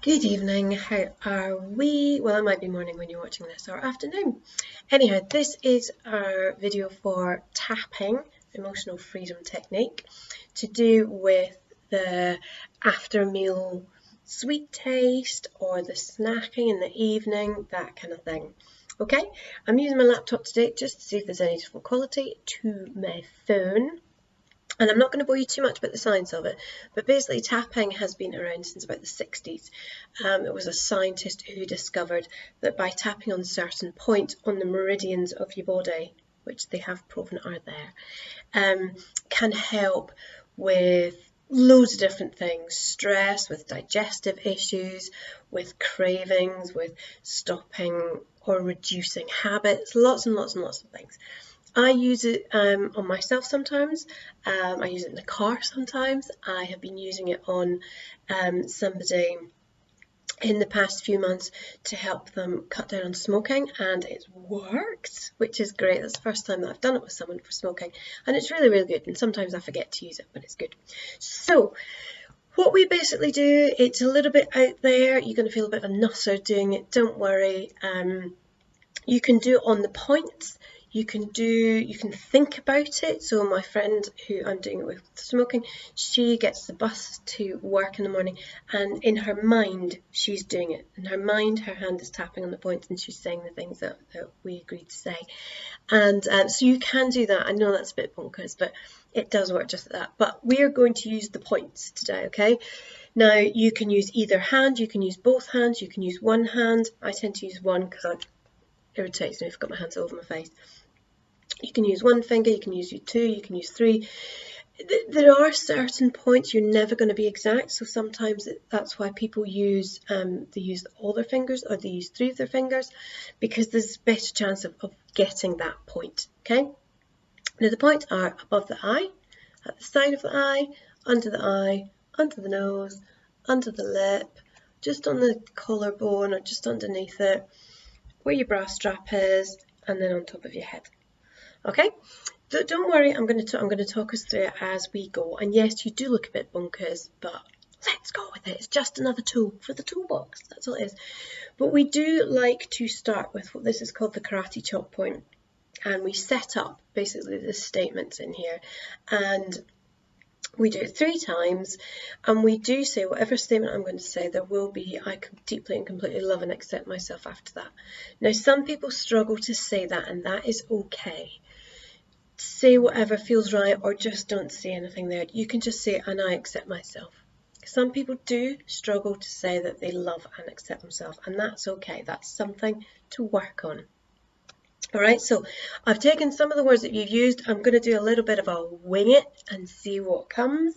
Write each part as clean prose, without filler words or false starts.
Good evening, how are we? Well, it might be morning when you're watching this, or afternoon. Anyhow, this is our video for tapping, emotional freedom technique, to do with the after meal sweet taste or the snacking in the evening, that kind of thing. Okay, I'm using my laptop today just to see if there's any different quality to my phone. And I'm not going to bore you too much about the science of it, but basically tapping has been around since about the 60s. It was a scientist who discovered that by tapping on certain points on the meridians of your body, which they have proven are there, can help with loads of different things: stress, with digestive issues, with cravings, with stopping or reducing habits, lots and lots and lots of things. I use it on myself sometimes. I use it in the car sometimes. I have been using it on somebody in the past few months to help them cut down on smoking, and it's worked, which is great. That's the first time that I've done it with someone for smoking, and it's really, really good. And sometimes I forget to use it, but it's good. So what we basically do, it's a little bit out there. You're going to feel a bit of a nutter doing it. Don't worry. You can do it on the points. You can think about it. So my friend who I'm doing it with smoking, she gets the bus to work in the morning, and in her mind she's doing it. In her mind, her hand is tapping on the points and she's saying the things that we agreed to say. And so you can do that. I know that's a bit bonkers, but it does work just like that. But we are going to use the points today, okay? Now you can use either hand, you can use both hands, you can use one hand. I tend to use one because it irritates me if I've got my hands all over my face. You can use one finger, you can use two, you can use three. There are certain points you're never going to be exact, so sometimes that's why people use they use all their fingers, or they use three of their fingers, because there's a better chance of getting that point. Okay, now the points are above the eye, at the side of the eye, under the nose, under the lip, just on the collarbone or just underneath it, where your bra strap is, and then on top of your head. Okay, so don't worry, I'm going to talk us through it as we go. And yes, you do look a bit bonkers, but let's go with it. It's just another tool for the toolbox. That's all it is. But we do like to start with what this is called the karate chop point, and we set up basically the statements in here, and we do it 3 times, and we do say whatever statement I'm going to say, there will be I deeply and completely love and accept myself after that. Now, some people struggle to say that, and that is okay. Say whatever feels right, or just don't say anything there. You can just say, and I accept myself. Some people do struggle to say that they love and accept themselves, and that's okay. That's something to work on. All right, so I've taken some of the words that you've used. I'm going to do a little bit of a wing it and see what comes.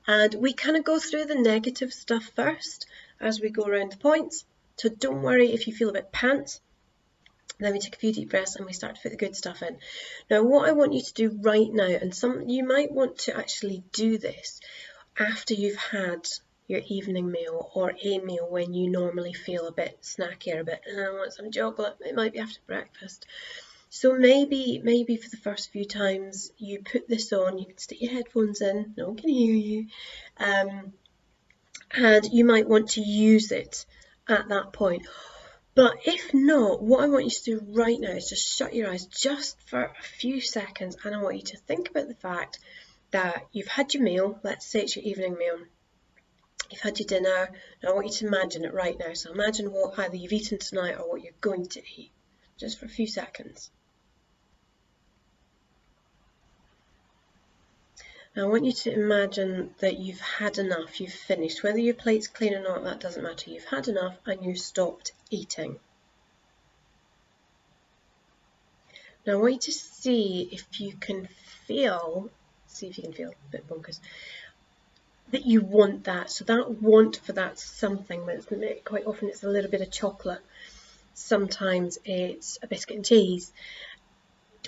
And we kind of go through the negative stuff first as we go around the points. So don't worry if you feel a bit pants. Then we take a few deep breaths and we start to put the good stuff in. Now, what I want you to do right now, and you might want to actually do this after you've had your evening meal, or a meal when you normally feel a bit snacky or a bit, I want some chocolate. It might be after breakfast. So maybe for the first few times you put this on, you can stick your headphones in, no one can hear you, and you might want to use it at that point. But if not, what I want you to do right now is just shut your eyes just for a few seconds, and I want you to think about the fact that you've had your meal. Let's say it's your evening meal. You've had your dinner. Now I want you to imagine it right now. So imagine what either you've eaten tonight or what you're going to eat, just for a few seconds. Now I want you to imagine that you've had enough, you've finished. Whether your plate's clean or not, that doesn't matter. You've had enough and you stopped eating. Now I want you to see if you can feel, a bit bonkers, that you want that. So that want for that's something, but quite often it's a little bit of chocolate. Sometimes it's a biscuit and cheese.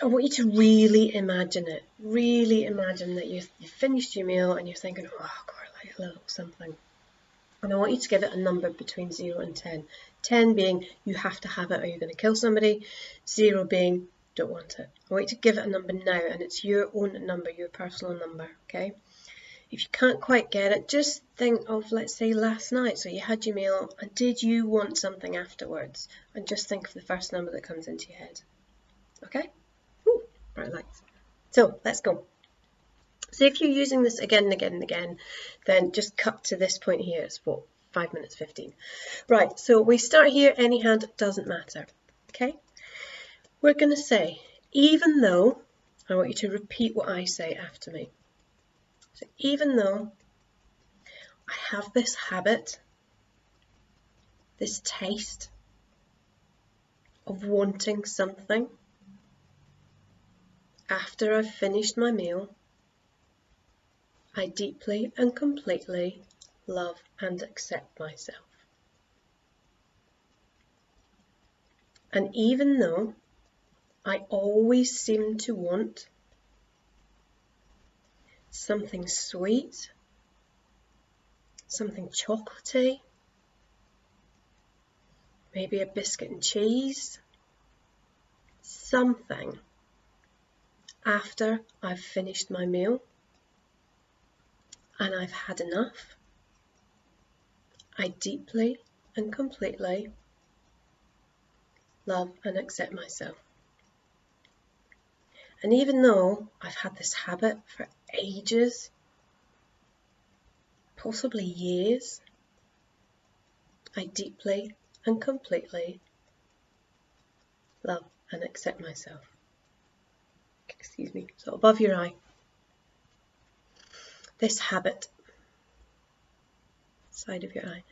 I want you to really imagine it. Really imagine that you've finished your meal and you're thinking, oh God, I like a little something. And I want you to give it a number between 0 and 10. 10 being you have to have it or you're going to kill somebody. 0 being don't want it. I want you to give it a number now, and it's your own number, your personal number, okay? If you can't quite get it, just think of, let's say, last night. So you had your meal, and did you want something afterwards? And just think of the first number that comes into your head. Okay? Ooh, bright lights. So let's go. So if you're using this again and again and again, then just cut to this point here. It's what, 5 minutes 15. Right, so we start here, any hand, doesn't matter. Okay? We're going to say, even though, I want you to repeat what I say after me. So even though I have this habit, this taste of wanting something after I've finished my meal, I deeply and completely love and accept myself. And even though I always seem to want something sweet, something chocolatey, maybe a biscuit and cheese, something after I've finished my meal and I've had enough, I deeply and completely love and accept myself. And even though I've had this habit for ages, possibly years, I deeply and completely love and accept myself. Excuse me. So above your eye, this habit, side of your eye,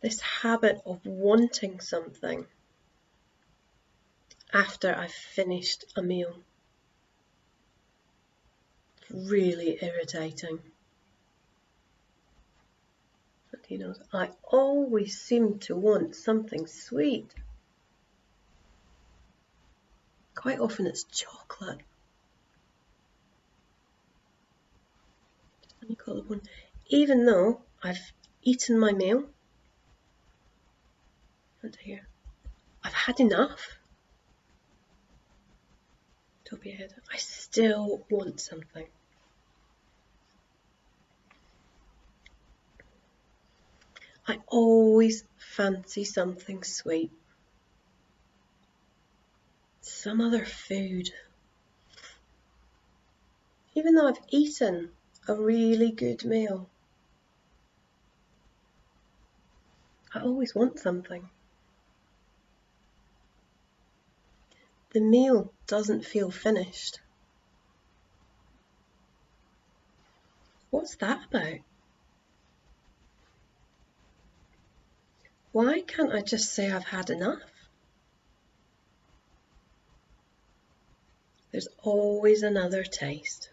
this habit of wanting something after I've finished a meal. It's really irritating. You know, I always seem to want something sweet. Quite often it's chocolate. Let me call it one. Even though I've eaten my meal, and here, I've had enough. Top of your head, I still want something. I always fancy something sweet. Some other food. Even though I've eaten a really good meal, I always want something. The meal doesn't feel finished. What's that about? Why can't I just say I've had enough? There's always another taste.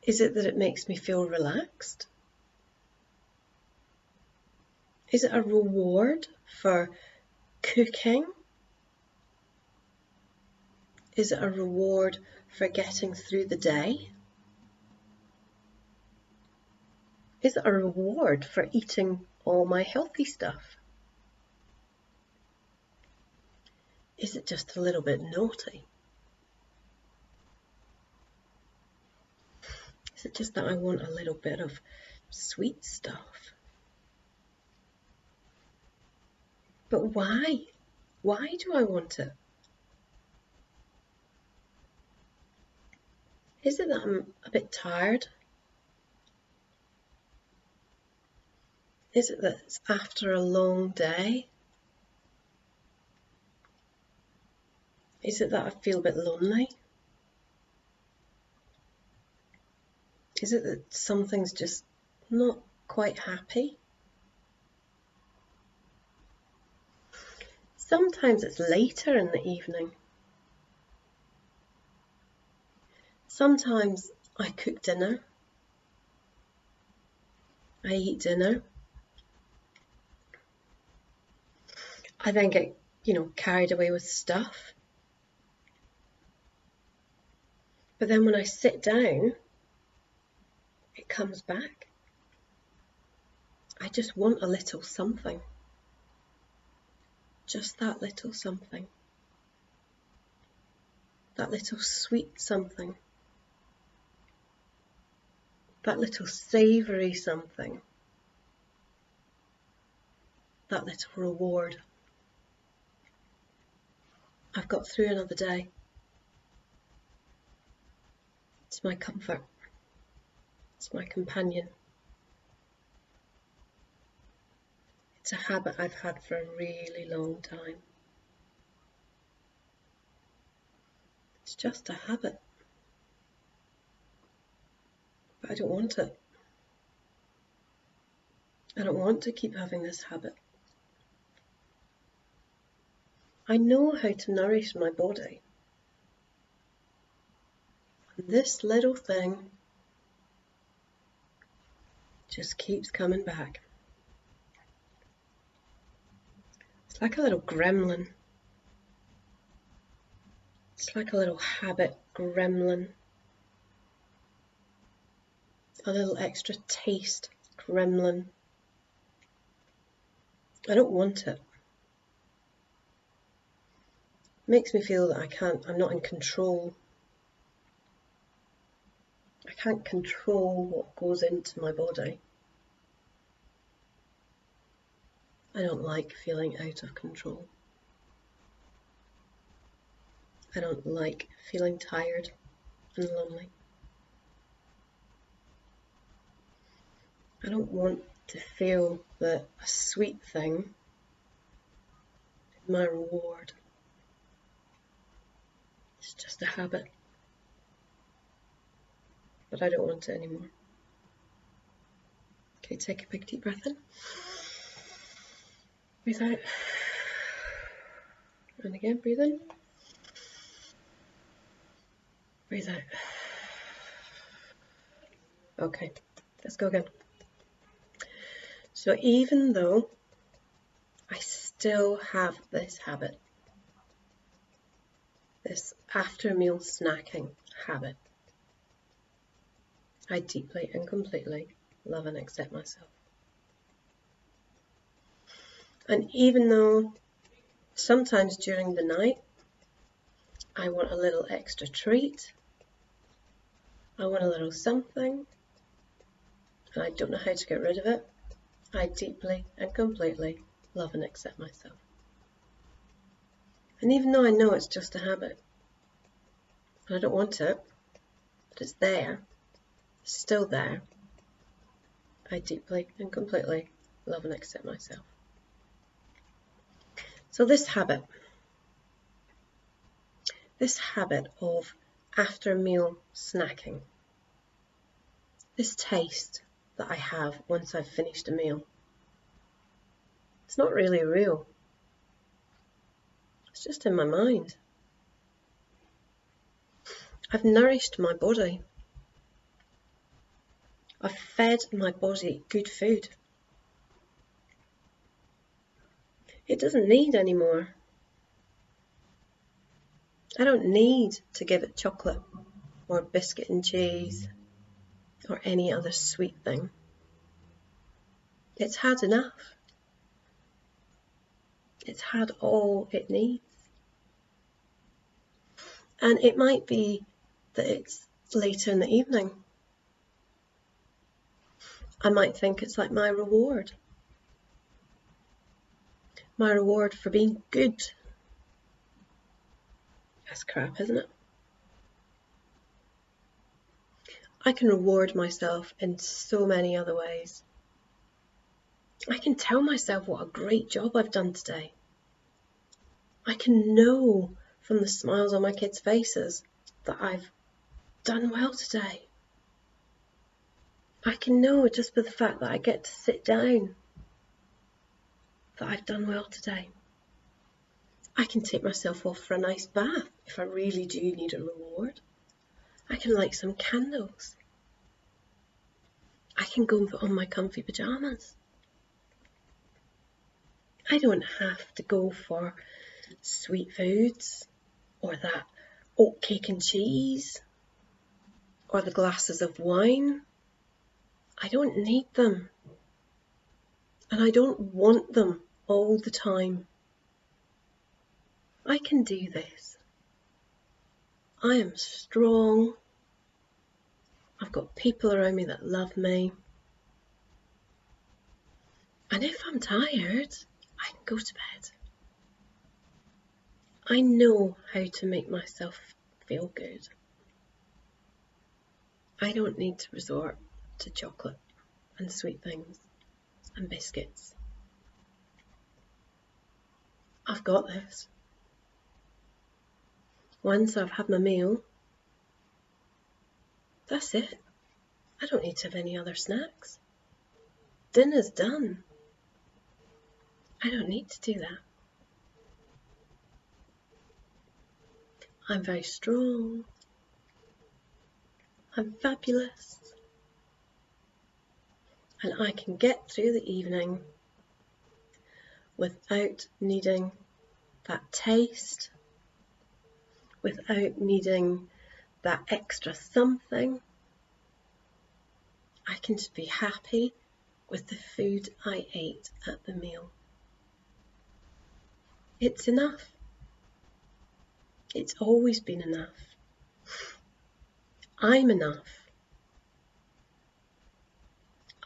Is it that it makes me feel relaxed? Is it a reward for cooking? Is it a reward for getting through the day? Is it a reward for eating all my healthy stuff? Is it just a little bit naughty? Is it just that I want a little bit of sweet stuff? But why? Why do I want it? Is it that I'm a bit tired? Is it that it's after a long day? Is it that I feel a bit lonely? Is it that something's just not quite happy? Sometimes it's later in the evening. Sometimes I cook dinner. I eat dinner. I then get, carried away with stuff. But then when I sit down, it comes back. I just want a little something. Just that little something. That little sweet something. that little savoury something, that little reward. I've got through another day. It's my comfort. It's my companion. It's a habit I've had for a really long time. It's just a habit. But I don't want it. I don't want to keep having this habit. I know how to nourish my body. And this little thing just keeps coming back. It's like a little gremlin. It's like a little habit gremlin. A little extra taste gremlin. I don't want it. It makes me feel that I'm not in control. I can't control what goes into my body. I don't like feeling out of control. I don't like feeling tired and lonely. I don't want to feel that a sweet thing is my reward. It's just a habit. But I don't want it anymore. Okay, take a big deep breath in. Breathe out. And again, breathe in. Breathe out. Okay, let's go again. So even though I still have this habit, this after meal snacking habit, I deeply and completely love and accept myself. And even though sometimes during the night I want a little extra treat, I want a little something, and I don't know how to get rid of it, I deeply and completely love and accept myself. And even though I know it's just a habit, and I don't want it, but it's there, it's still there, I deeply and completely love and accept myself. So this habit of after meal snacking, this taste that I have once I've finished a meal, it's not really real. It's just in my mind. I've nourished my body. I've fed my body good food. It doesn't need any more. I don't need to give it chocolate or biscuit and cheese or any other sweet thing. It's had enough. It's had all it needs. And it might be that it's later in the evening. I might think it's like my reward. My reward for being good. That's crap, isn't it? I can reward myself in so many other ways. I can tell myself what a great job I've done today. I can know from the smiles on my kids' faces that I've done well today. I can know just with the fact that I get to sit down that I've done well today. I can take myself off for a nice bath if I really do need a reward. I can light some candles. I can go and put on my comfy pyjamas. I don't have to go for sweet foods or that oat cake and cheese or the glasses of wine. I don't need them. And I don't want them all the time. I can do this. I am strong. I've got people around me that love me. And if I'm tired, I can go to bed. I know how to make myself feel good. I don't need to resort to chocolate and sweet things and biscuits. I've got this. Once I've had my meal, that's it. I don't need to have any other snacks. Dinner's done. I don't need to do that. I'm very strong. I'm fabulous. And I can get through the evening without needing that taste, without needing that extra something. I can just be happy with the food I ate at the meal. It's enough. It's always been enough. I'm enough.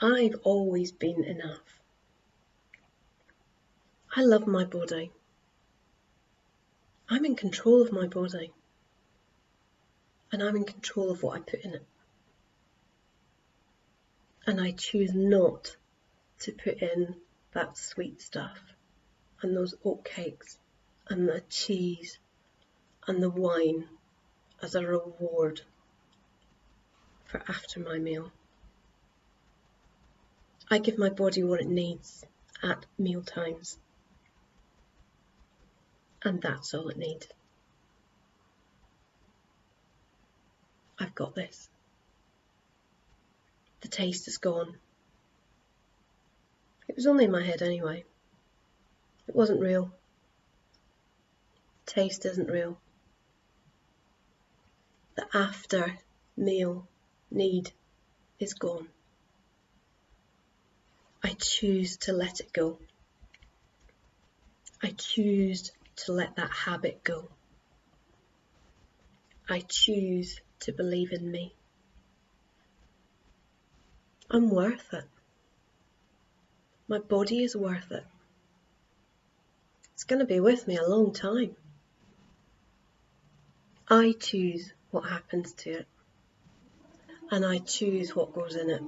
I've always been enough. I love my body. I'm in control of my body. And I'm in control of what I put in it. And I choose not to put in that sweet stuff and those oatcakes and the cheese and the wine as a reward for after my meal. I give my body what it needs at meal times. And that's all it needs. I've got this. The taste is gone. It was only in my head anyway. It wasn't real. Taste isn't real. The after meal need is gone. I choose to let it go. I choose to let that habit go. I choose to believe in me. I'm worth it. My body is worth it. It's going to be with me a long time. I choose what happens to it. And I choose what goes in it.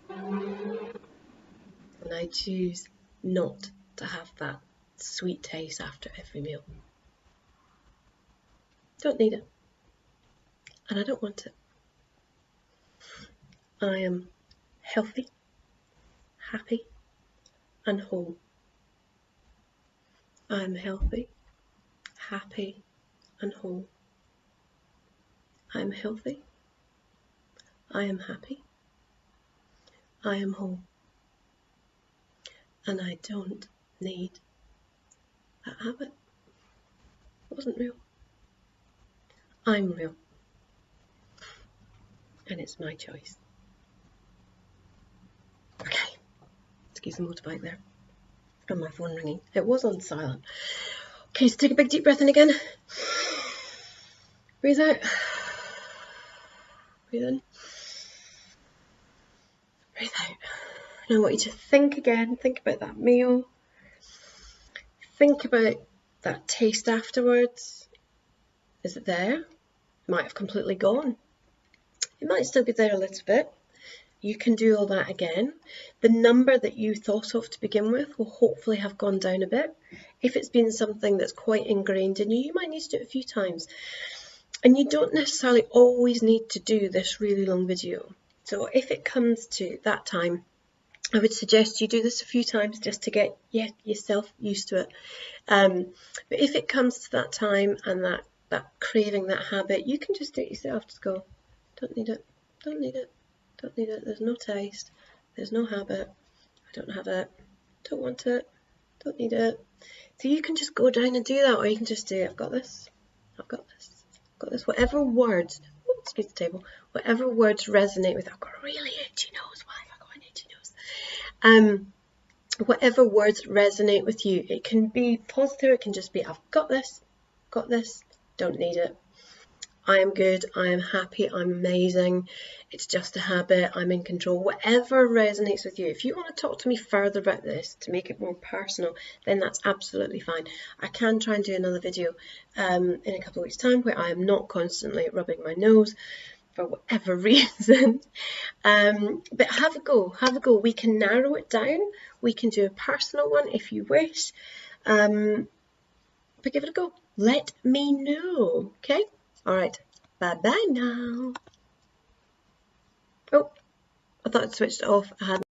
And I choose not to have that sweet taste after every meal. Don't need it. And I don't want it. I am healthy, happy, and whole. I am healthy, happy, and whole. I am healthy. I am happy. I am whole. And I don't need that habit. It wasn't real. I'm real. And it's my choice. Okay. Excuse the motorbike there. And my phone ringing. It was on silent. Okay, so take a big deep breath in again. Breathe out. Breathe in. Breathe out. Now I want you to think again. Think about that meal. Think about that taste afterwards. Is it there? It might have completely gone. It might still be there a little bit. You can do all that again. The number that you thought of to begin with will hopefully have gone down a bit. If it's been something that's quite ingrained in you, you might need to do it a few times. And you don't necessarily always need to do this really long video. So if it comes to that time, I would suggest you do this a few times just to get yourself used to it. But if it comes to that time and that craving, that habit, you can just do it yourself. Just go, don't need it, don't need it, don't need it. There's no taste, there's no habit, I don't have it, don't want it, don't need it. So you can just go down and do that, or you can just do, I've got this, I've got this, I've got this. Whatever words, excuse the table, whatever words resonate with, I've got a really itchy nose, why have I got an itchy nose? Whatever words resonate with you, it can be positive, it can just be, I've got this, don't need it. I am good, I am happy, I'm amazing, it's just a habit, I'm in control, whatever resonates with you. If you want to talk to me further about this to make it more personal, then that's absolutely fine. I can try and do another video in a couple of weeks' time where I am not constantly rubbing my nose for whatever reason. But have a go, have a go. We can narrow it down, we can do a personal one if you wish, but give it a go. Let me know, okay? All right, bye-bye now. Oh, I thought I'd switched it off. I hadn't.